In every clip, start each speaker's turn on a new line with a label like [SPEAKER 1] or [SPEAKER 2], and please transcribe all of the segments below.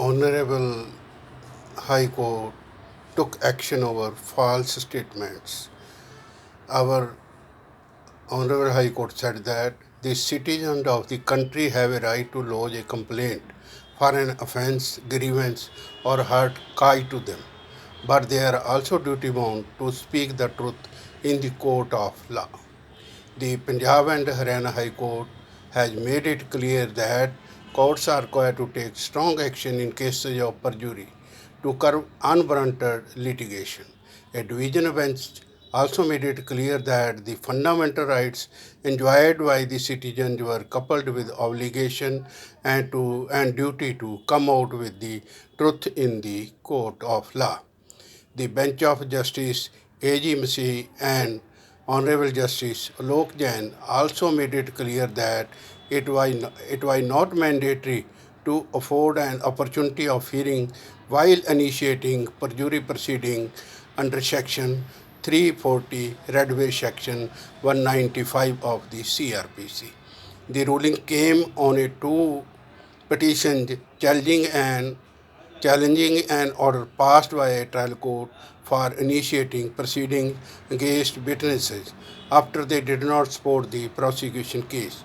[SPEAKER 1] Honorable High Court took action over false statements. Our Honorable High Court said that the citizens of the country have a right to lodge a complaint for an offence, grievance, or hurt caused to them, but they are also duty bound to speak the truth in the court of law. The Punjab and Haryana High Court has made it clear that courts are required to take strong action in cases of perjury to curb unwarranted litigation. A division bench also made it clear that the fundamental rights enjoyed by the citizens were coupled with obligation and duty to come out with the truth in the court of law. The bench of Justice A.G. Masih and Honorable Justice Alok Jain also made it clear that it was not mandatory to afford an opportunity of hearing while initiating perjury proceeding under Section 340, Redway Section 195 of the CRPC. The ruling came on a two petitions challenging an order passed by a trial court for initiating proceedings against witnesses after they did not support the prosecution case.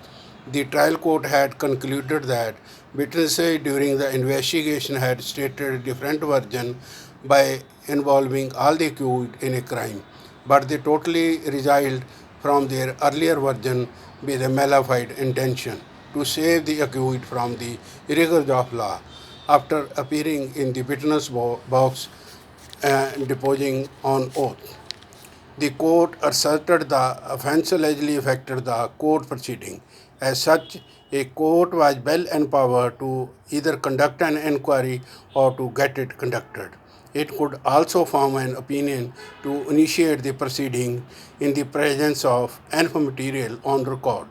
[SPEAKER 1] The trial court had concluded that witnesses during the investigation had stated a different version by involving all the accused in a crime, but they totally resiled from their earlier version with a malified intention to save the accused from the rigors of law. After appearing in the witness box and deposing on oath, the court asserted the offence allegedly affected the court proceeding. As such, a court was well empowered to either conduct an inquiry or to get it conducted. It could also form an opinion to initiate the proceeding in the presence of enough material on record.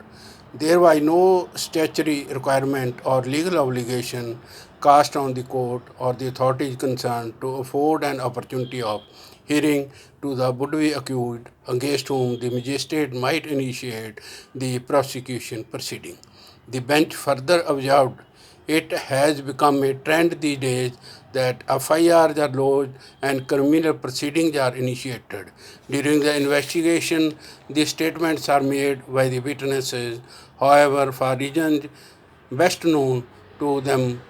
[SPEAKER 1] There was no statutory requirement or legal obligation cast on the court or the authorities concerned to afford an opportunity of hearing to the would-be accused against whom the magistrate might initiate the prosecution proceeding. The bench further observed it has become a trend these days that FIRs are lodged and criminal proceedings are initiated. During the investigation, the statements are made by the witnesses. However, for reasons best known to them,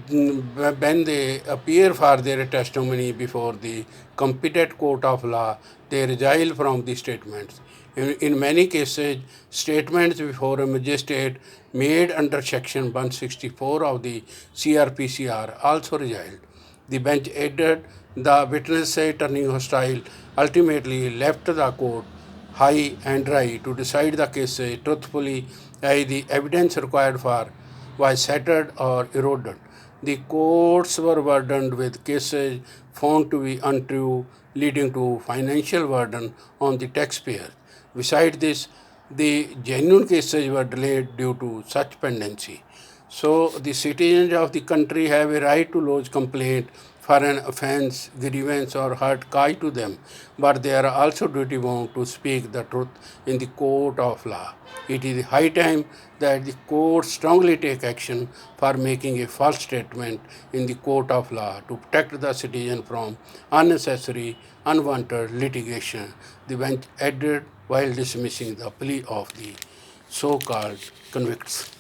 [SPEAKER 1] when they appear for their testimony before the competent court of law, they resile from the statements. In many cases, statements before a magistrate made under Section 164 of the CRPC are also resiled. The bench added the witnesses turning hostile ultimately left the court high and dry to decide the case truthfully as the evidence required for was shattered or eroded. The courts were burdened with cases found to be untrue, leading to financial burden on the taxpayer. Besides this, the genuine cases were delayed due to such pendency. So the citizens of the country have a right to lodge complaint for an offence, grievance, or hurt caused to them, but they are also duty bound to speak the truth in the court of law. It is high time that the court strongly take action for making a false statement in the court of law to protect the citizen from unnecessary, unwanted litigation, the bench added while dismissing the plea of the so-called convicts.